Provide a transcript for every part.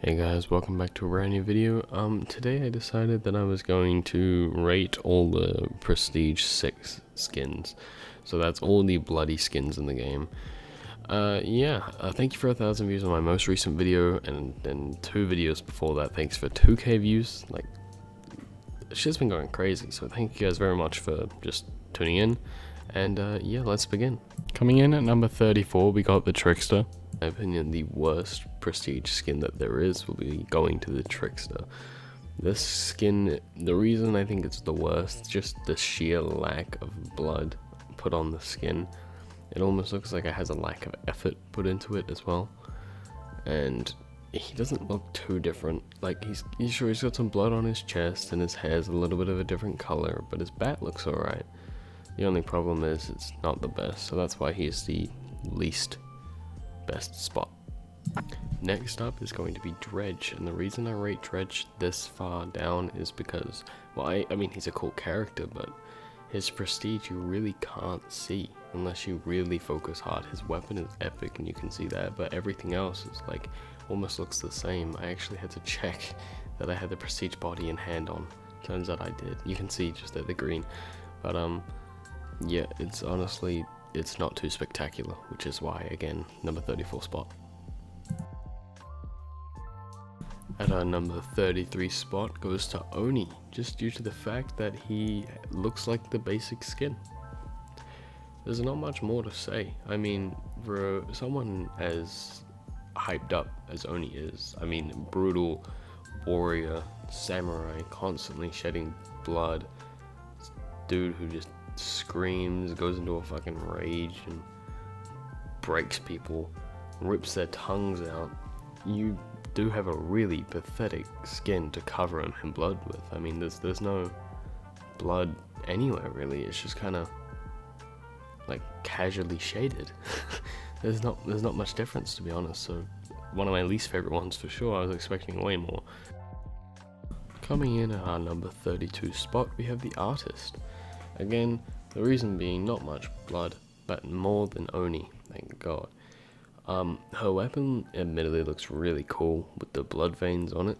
Hey guys, welcome back to a brand new video. Today I decided that I was going to rate all the Prestige 6 skins. So that's all the bloody skins in the game. Thank you for 1,000 views on my most recent video, and then 2 videos before that. Thanks for 2k views. Like, shit's been going crazy, so thank you guys very much for just tuning in. And yeah, let's begin. Coming in at number 34, we got the Trickster. In my opinion, the worst prestige skin that there is will be going to the Trickster. This skin, the reason I think it's the worst, just the sheer lack of blood put on the skin. It almost looks like it has a lack of effort put into it as well. And he doesn't look too different. Like, he's got some blood on his chest, and his hair's a little bit of a different color, but his bat looks alright. The only problem is it's not the best, so that's why he's the least best spot. Next up is going to be Dredge, and the reason I rate Dredge this far down is because, well, I mean, he's a cool character, but his prestige you really can't see unless you really focus hard. His weapon is epic, and you can see that, but everything else is like almost looks the same. I actually had to check that I had the prestige body and hand on. Turns out I did. You can see just the green, but yeah, it's honestly, it's not too spectacular, which is why, again, number 34 spot. At our number 33 spot goes to Oni, just due to the fact that he looks like the basic skin. There's not much more to say. I mean, for someone as hyped up as Oni is, I mean, brutal warrior, samurai, constantly shedding blood, dude who just screams, goes into a fucking rage and breaks people, rips their tongues out. You do have a really pathetic skin to cover him in blood with. I mean, there's no blood anywhere really. It's just kind of like casually shaded. there's not much difference, to be honest. So one of my least favorite ones for sure. I was expecting way more. Coming in at our number 32 spot, we have the Artist. Again, the reason being not much blood, but more than Oni, thank God. Her weapon admittedly looks really cool with the blood veins on it.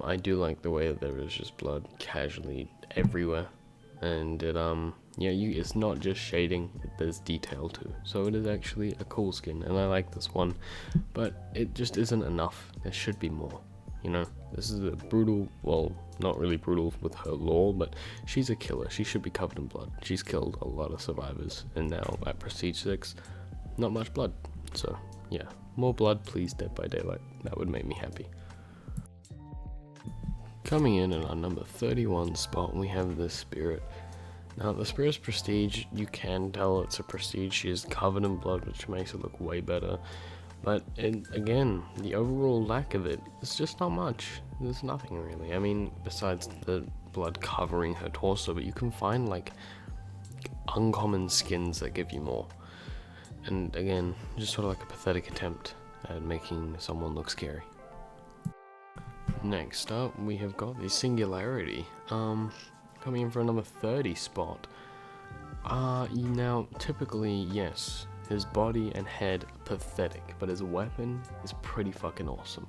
I do like the way that there is just blood casually everywhere, and it it's not just shading, there's detail too. So it is actually a cool skin, and I like this one, but it just isn't enough. There should be more. You know, this is a brutal, well, not really brutal with her lore, but she's a killer. She should be covered in blood. She's killed a lot of survivors, and now at Prestige 6, not much blood. So, yeah, more blood, please, Dead by Daylight. That would make me happy. Coming in at our number 31 spot, we have the Spirit. Now, the Spirit's prestige, you can tell it's a prestige. She is covered in blood, which makes it look way better. But again, the overall lack of it is just not much. There's nothing really. I mean, besides the blood covering her torso, but you can find like uncommon skins that give you more. And again, just sort of like a pathetic attempt at making someone look scary. Next up, we have got the Singularity. Coming in for a number 30 spot. Now, typically, yes, his body and head pathetic, but his weapon is pretty fucking awesome.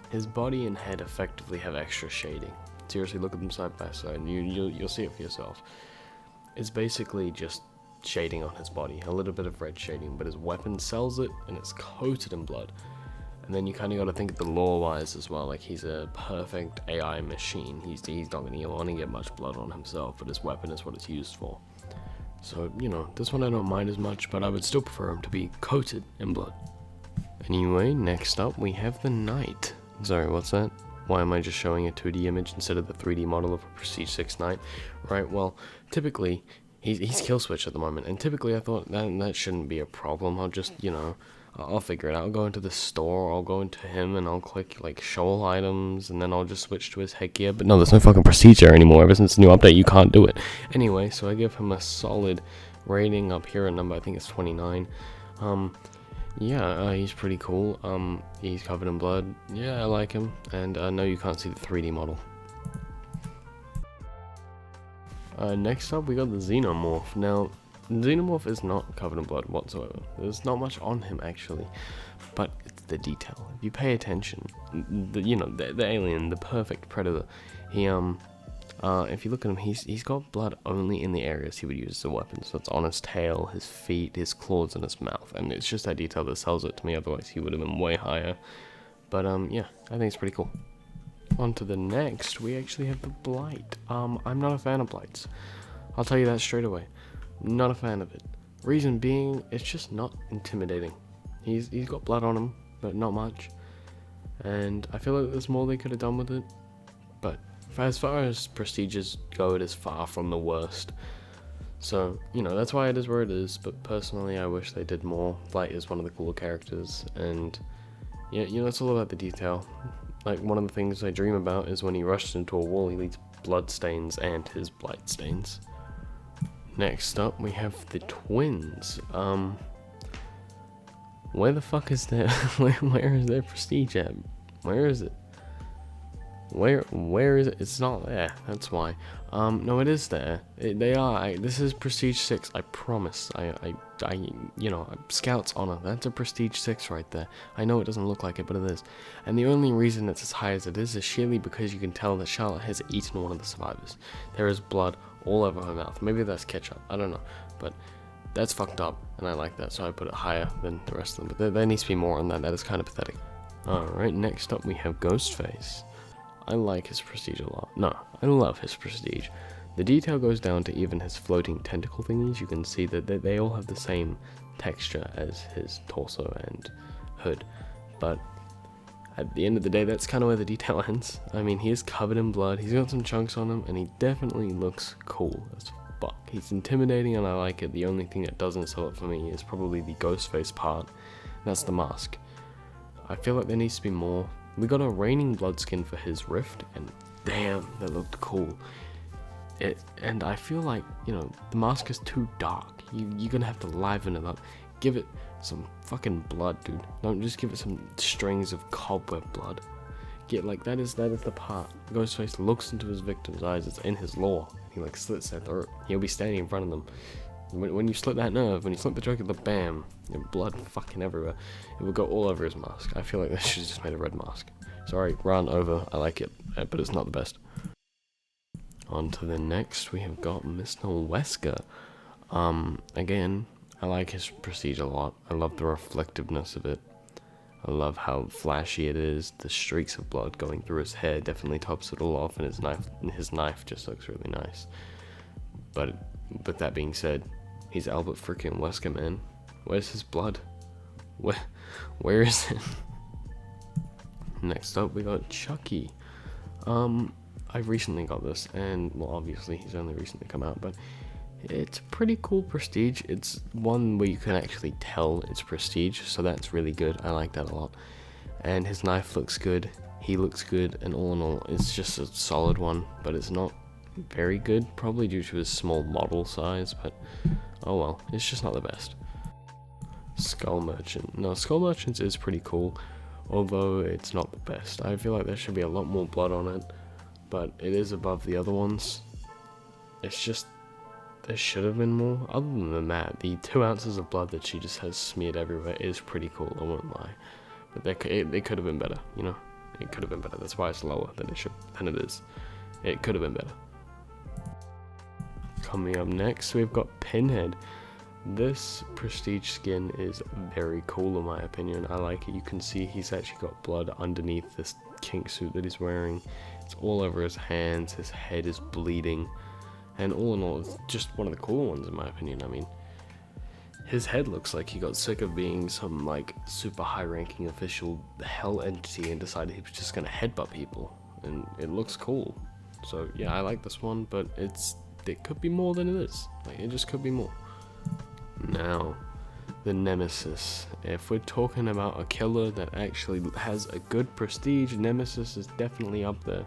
His body and head effectively have extra shading. Seriously, look at them side by side, and you'll see it for yourself. It's basically just shading on his body, a little bit of red shading, but his weapon sells it, and it's coated in blood. And then you kind of got to think of the lore-wise as well. Like, he's a perfect AI machine. He's not going to want to get much blood on himself, but his weapon is what it's used for. So, you know, this one I don't mind as much, but I would still prefer him to be coated in blood. Anyway, next up we have the Knight. Sorry, what's that? Why am I just showing a 2D image instead of the 3D model of a Prestige 6 Knight? Right, well, typically, he's kill switch at the moment, and typically I thought that shouldn't be a problem. I'll just, you know, I'll figure it out. I'll go into the store, I'll go into him, and I'll click, like, show all items, and then I'll just switch to his headgear. But no, there's no fucking Prestige there anymore. Ever since the new update, you can't do it. Anyway, so I give him a solid rating up here at number, I think it's 29. He's pretty cool. He's covered in blood. Yeah, I like him. And no, you can't see the 3D model. Next up, we got the Xenomorph. Now, Xenomorph is not covered in blood whatsoever. There's not much on him, actually. But the detail. If you pay attention, the alien, the perfect predator, he if you look at him, he's got blood only in the areas he would use as a weapon. So it's on his tail, his feet, his claws, and his mouth. And it's just that detail that sells it to me. Otherwise, he would have been way higher. But yeah, I think it's pretty cool. On to the next, we actually have the Blight. I'm not a fan of Blights. I'll tell you that straight away. Not a fan of it. Reason being, it's just not intimidating. He's got blood on him, but not much. And I feel like there's more they could have done with it. But as far as prestiges go, it is far from the worst. So, that's why it is where it is. But personally, I wish they did more. Blight is one of the cooler characters. And, it's all about the detail. Like, one of the things I dream about is when he rushes into a wall, he leaves blood stains and his Blight stains. Next up, we have the twins. Where the fuck is their, where is their prestige at? Where is it? Where is it? It's not there. That's why. No, it is there. They are. This is Prestige 6. I promise. Scout's Honor. That's a Prestige 6 right there. I know it doesn't look like it, but it is. And the only reason it's as high as it is sheerly because you can tell that Charlotte has eaten one of the survivors. There is blood all over her mouth. Maybe that's ketchup. I don't know. But that's fucked up, and I like that, so I put it higher than the rest of them. But there needs to be more on that. That is kind of pathetic. Alright, next up we have Ghostface. I like his prestige a lot. No, I love his prestige. The detail goes down to even his floating tentacle thingies. You can see that they all have the same texture as his torso and hood. But at the end of the day, that's kind of where the detail ends. I mean, he is covered in blood, he's got some chunks on him, and he definitely looks cool as fuck. He's intimidating and I like it. The only thing that doesn't sell it for me is probably the Ghostface part. That's the mask. I feel like there needs to be more. We got a raining blood skin for his rift, and damn, that looked cool. And I feel like, the mask is too dark. You're gonna have to liven it up. Give it some fucking blood, dude. Don't just give it some strings of cobweb blood. That is the part. Ghostface looks into his victim's eyes. It's in his lore. He slits their throat. He'll be standing in front of them. When you slit that nerve, when you slit the jugular, bam, blood fucking everywhere. It will go all over his mask. I feel like they should have just made a red mask. Sorry, rant over. I like it, but it's not the best. On to the next, we have got Mr. Wesker. Again, I like his prestige a lot. I love the reflectiveness of it. I love how flashy it is. The streaks of blood going through his hair definitely tops it all off, and his knife just looks really nice. But that being said, he's Albert freaking Wesker, man. Where's his blood? Where is it? Next up, we got Chucky. I recently got this, and well, obviously he's only recently come out, but it's a pretty cool prestige. It's one where you can actually tell it's prestige, so that's really good. I like that a lot. And his knife looks good. He looks good, and all in all, it's just a solid one, but it's not very good, probably due to his small model size, but oh well, it's just not the best. Skull Merchant. No, Skull Merchant is pretty cool, although it's not the best. I feel like there should be a lot more blood on it, but it is above the other ones. It's just, there should have been more. Other than that, the 2 ounces of blood that she just has smeared everywhere is pretty cool, I won't lie. But it could have been better, It could have been better. That's why it's lower than it is. It could have been better. Coming up next, we've got Pinhead. This prestige skin is very cool in my opinion. I like it. You can see he's actually got blood underneath this kink suit that he's wearing. It's all over his hands. His head is bleeding. And all in all, it's just one of the cool ones in my opinion. I mean, his head looks like he got sick of being some super high-ranking official hell entity and decided he was just gonna headbutt people. And it looks cool. So yeah, I like this one, but it could be more than it is. It just could be more. Now, the Nemesis. If we're talking about a killer that actually has a good prestige, Nemesis is definitely up there.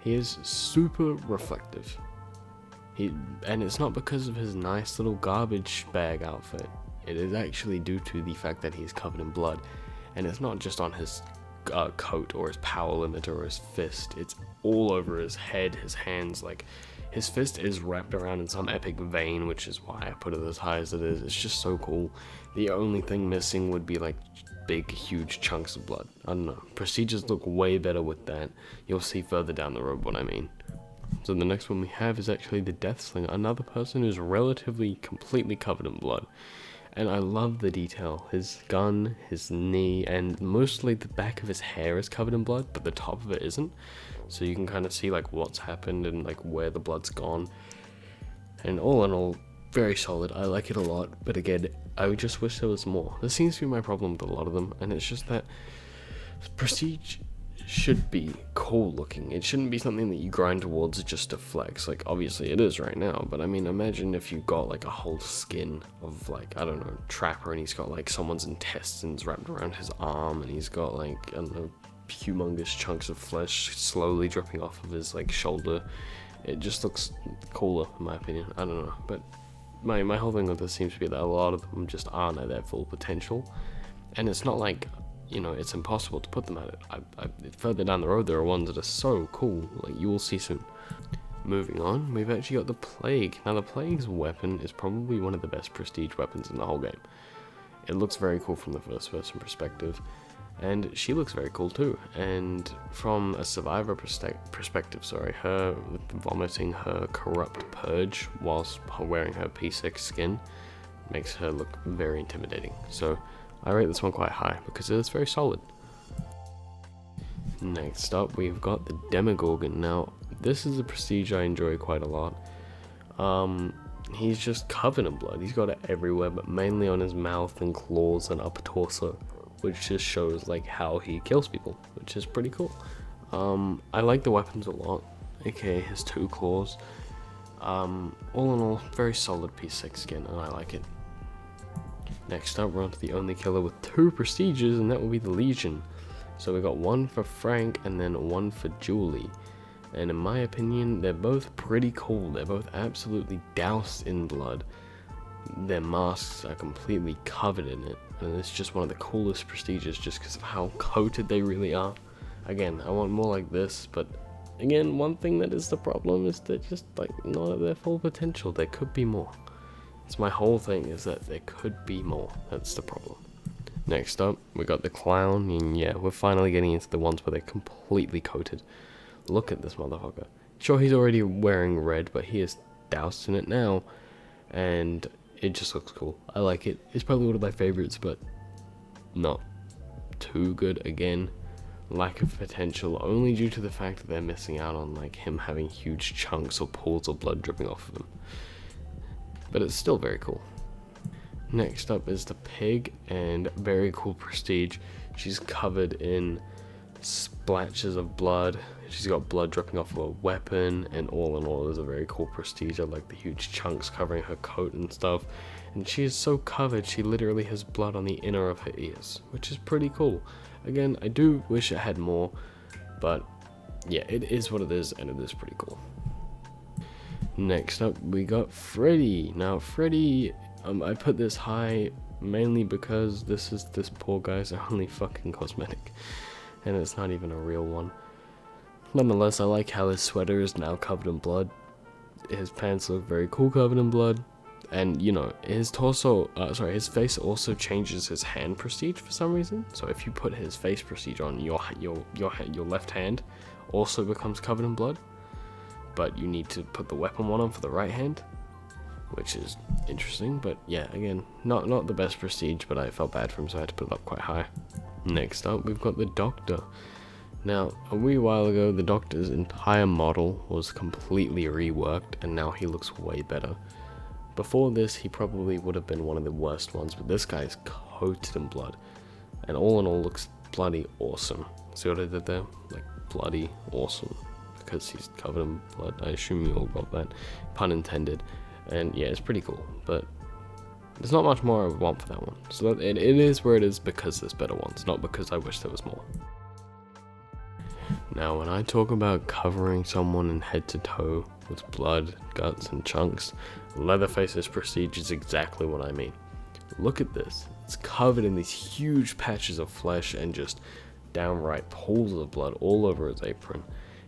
He is super reflective. And it's not because of his nice little garbage bag outfit. It is actually due to the fact that he's covered in blood. And it's not just on his coat or his power limiter or his fist. It's all over his head, his hands. His fist is wrapped around in some epic vein, which is why I put it as high as it is. It's just so cool. The only thing missing would be big, huge chunks of blood. I don't know. Procedures look way better with that. You'll see further down the road what I mean. So the next one we have is actually the Deathslinger, another person who's relatively completely covered in blood. And I love the detail. His gun, his knee, and mostly the back of his hair is covered in blood, but the top of it isn't. So you can kind of see like what's happened and like where the blood's gone. And all in all, very solid. I like it a lot, but again, I just wish there was more. This seems to be my problem with a lot of them, and it's just that Prestige should be cool looking. It shouldn't be something that you grind towards just to flex. Like, obviously it is right now, but I mean, imagine if you got like a whole skin of like, I don't know, Trapper, and he's got like someone's intestines wrapped around his arm, and he's got like, I don't know, humongous chunks of flesh slowly dripping off of his like shoulder. It just looks cooler in my opinion. I don't know, but my whole thing with this seems to be that a lot of them just aren't at their full potential, and it's not like, you know, it's impossible to put them at it. Further down the road, there are ones that are so cool, like you will see soon. Moving on, we've actually got the Plague. Now, the Plague's weapon is probably one of the best prestige weapons in the whole game. It looks very cool from the first-person perspective, and she looks very cool too. And from a survivor perspective, her vomiting her corrupt purge whilst wearing her P6 skin makes her look very intimidating. So I rate this one quite high because it is very solid. Next up, we've got the Demogorgon. Now, this is a prestige I enjoy quite a lot. He's just covered in blood. He's got it everywhere, but mainly on his mouth and claws and upper torso, which just shows like how he kills people, which is pretty cool. I like the weapons a lot, aka his 2 claws. All in all, very solid P6 skin, and I like it. Next up, we're on to the only killer with 2 prestiges, and that will be the Legion. So we got one for Frank and then one for Julie. And in my opinion, they're both pretty cool. They're both absolutely doused in blood. Their masks are completely covered in it, and it's just one of the coolest prestiges just because of how coated they really are. Again, I want more like this, but again, one thing that is the problem is they're just like not at their full potential. There could be more. It's my whole thing is that there could be more. That's the problem. Next up, we got the Clown, and yeah, we're finally getting into the ones where they're completely coated. Look at this motherfucker. Sure, he's already wearing red, but he is doused in it now, and it just looks cool. I like it. It's probably one of my favorites, but not too good. Again, lack of potential, only due to the fact that they're missing out on like him having huge chunks or pools of blood dripping off of him. But it's still very cool. Next up is the Pig, and very cool prestige. She's covered in splatches of blood. She's got blood dripping off of a weapon, and all in all is a very cool prestige. I like the huge chunks covering her coat and stuff. And she is so covered, she literally has blood on the inner of her ears, which is pretty cool. Again, I do wish it had more, but yeah, it is what it is, and it is pretty cool. Next up, we got Freddy. Now, Freddy, I put this high mainly because this poor guy's only fucking cosmetic, and it's not even a real one. Nonetheless, I like how his sweater is now covered in blood. His pants look very cool covered in blood, and you know, his face also changes his hand prestige for some reason. So if you put his face prestige on, your left hand also becomes covered in blood, but you need to put the weapon one on for the right hand, which is interesting. But yeah, again, not the best prestige, but I felt bad for him, so I had to put it up quite high. Next up, we've got the Doctor. Now, a wee while ago, the Doctor's entire model was completely reworked, and now he looks way better. Before this, he probably would have been one of the worst ones, but this guy's coated in blood, and all in all looks bloody awesome. See what I did there? Like, bloody awesome. Because he's covered in blood. I assume you all got that. Pun intended. And yeah, it's pretty cool, but there's not much more I would want for that one. So it is where it is because there's better ones, not because I wish there was more. Now, when I talk about covering someone in head to toe with blood, guts, and chunks, Leatherface's prestige is exactly what I mean. Look at this. It's covered in these huge patches of flesh and just downright pools of blood all over his apron.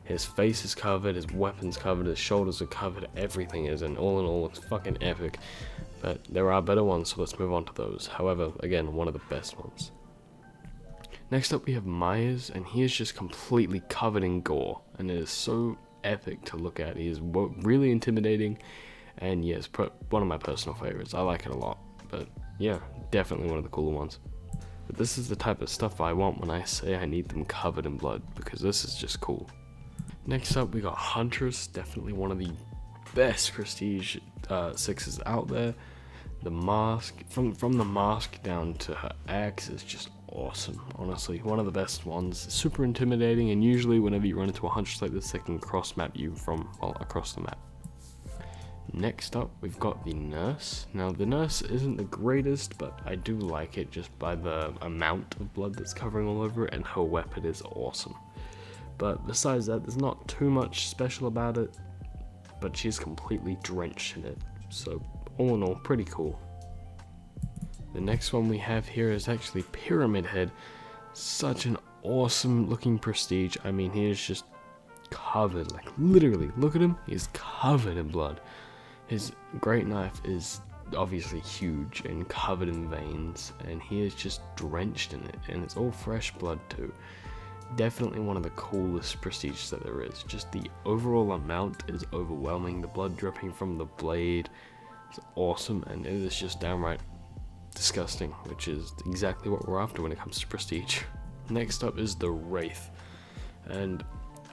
His face is covered, his weapon's covered, his shoulders are covered, everything is, and all in all, it's fucking epic. But there are better ones, so let's move on to those. However, again, one of the best ones. Next up we have Myers, and he is just completely covered in gore, and it is so epic to look at. He is really intimidating, and yes, one of my personal favorites. I like it a lot, but yeah, definitely one of the cooler ones. But this is the type of stuff I want when I say I need them covered in blood, because this is just cool. Next up we got Huntress, definitely one of the best prestige 6s out there. The mask, from the mask down to her axe, is just awesome. Honestly, one of the best ones. Super intimidating, and usually whenever you run into a Huntress like this, they can cross map you from, well, across the map. Next up, we've got the Nurse. Now, the Nurse isn't the greatest, but I do like it just by the amount of blood that's covering all over it, and her weapon is awesome. But besides that, there's not too much special about it, but she's completely drenched in it. So, all in all, pretty cool. The next one we have here is actually Pyramid Head. Such an awesome looking prestige. I mean, he is just covered, like literally, look at him, he's covered in blood. His great knife is obviously huge and covered in veins, and he is just drenched in it, and it's all fresh blood too. Definitely one of the coolest prestiges that there is. Just the overall amount is overwhelming. The blood dripping from the blade is awesome, and it is just downright disgusting, which is exactly what we're after when it comes to prestige. Next up is the Wraith, and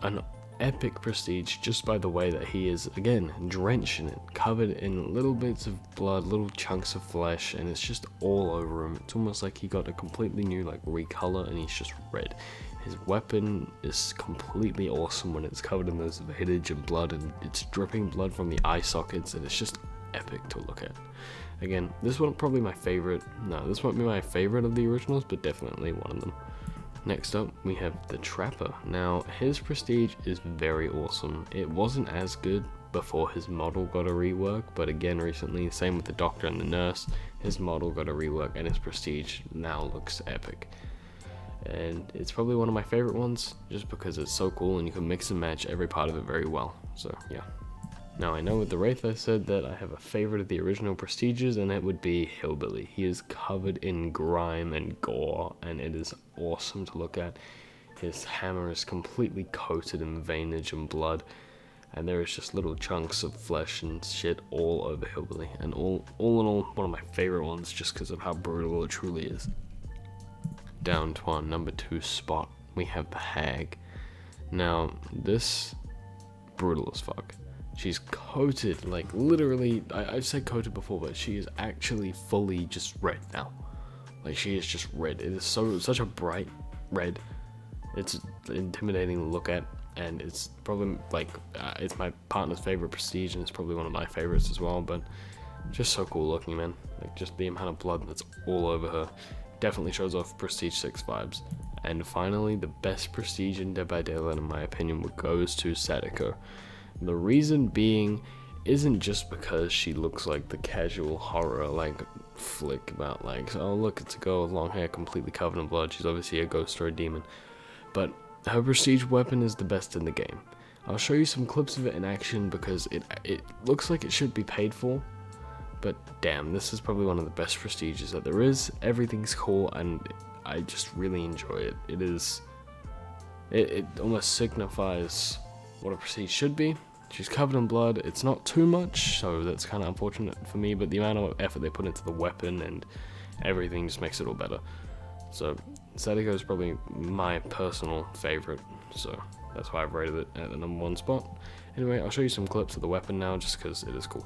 an epic prestige just by the way that he is, again, drenched in it, covered in little bits of blood, little chunks of flesh, and it's just all over him. It's almost like he got a completely new recolor, and he's just red. His weapon is completely awesome when it's covered in those veinage and blood, and it's dripping blood from the eye sockets, and it's just epic to look at. Again, this one probably my favorite. No, this won't be my favorite of the originals, but definitely one of them. Next up, we have the Trapper. Now, his prestige is very awesome. It wasn't as good before his model got a rework, but again, recently, same with the Doctor and the Nurse, his model got a rework, and his prestige now looks epic. And it's probably one of my favorite ones, just because it's so cool and you can mix and match every part of it very well. So, yeah. Now, I know with the Wraith I said that I have a favorite of the original prestiges, and it would be Hillbilly. He is covered in grime and gore, and it is awesome to look at. His hammer is completely coated in veinage and blood, and there is just little chunks of flesh and shit all over Hillbilly. And all in all, one of my favorite ones just because of how brutal it truly is. Down to our number 2 spot, we have the Hag. Now, this, brutal as fuck. She's coated, literally, I've said coated before, but she is actually fully just red now. She is just red. It is such a bright red. It's intimidating to look at, and it's probably, it's my partner's favorite prestige, and it's probably one of my favorites as well, but just so cool looking, man. Just the amount of blood that's all over her. Definitely shows off Prestige 6 vibes. And finally, the best prestige in Dead by Daylight, in my opinion, goes to Sadako. The reason being isn't just because she looks like the casual horror flick about oh look, it's a girl with long hair completely covered in blood. She's obviously a ghost or a demon. But her prestige weapon is the best in the game. I'll show you some clips of it in action because it looks like it should be paid for. But damn, this is probably one of the best prestiges that there is. Everything's cool, and I just really enjoy it. It almost signifies what a prestige should be. She's covered in blood. It's not too much, so that's kind of unfortunate for me, but the amount of effort they put into the weapon and everything just makes it all better. So Sadako is probably my personal favorite, so that's why I've rated it at the number 1 spot. Anyway, I'll show you some clips of the weapon now, just because it is cool.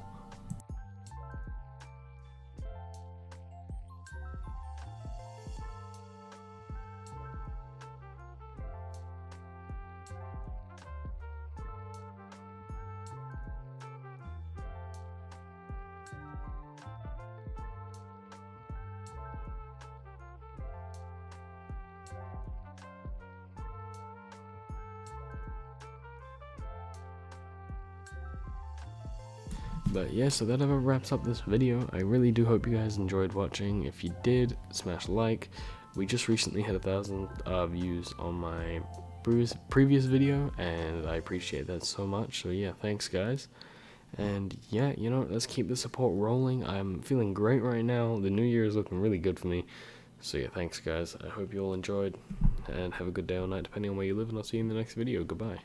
But yeah, so that about wraps up this video. I really do hope you guys enjoyed watching. If you did, smash like. We just recently had 1,000 views on my previous video, and I appreciate that so much. So yeah, thanks guys. And yeah, let's keep the support rolling. I'm feeling great right now. The new year is looking really good for me. So yeah, thanks guys, I hope you all enjoyed, and have a good day or night depending on where you live, and I'll see you in the next video. Goodbye.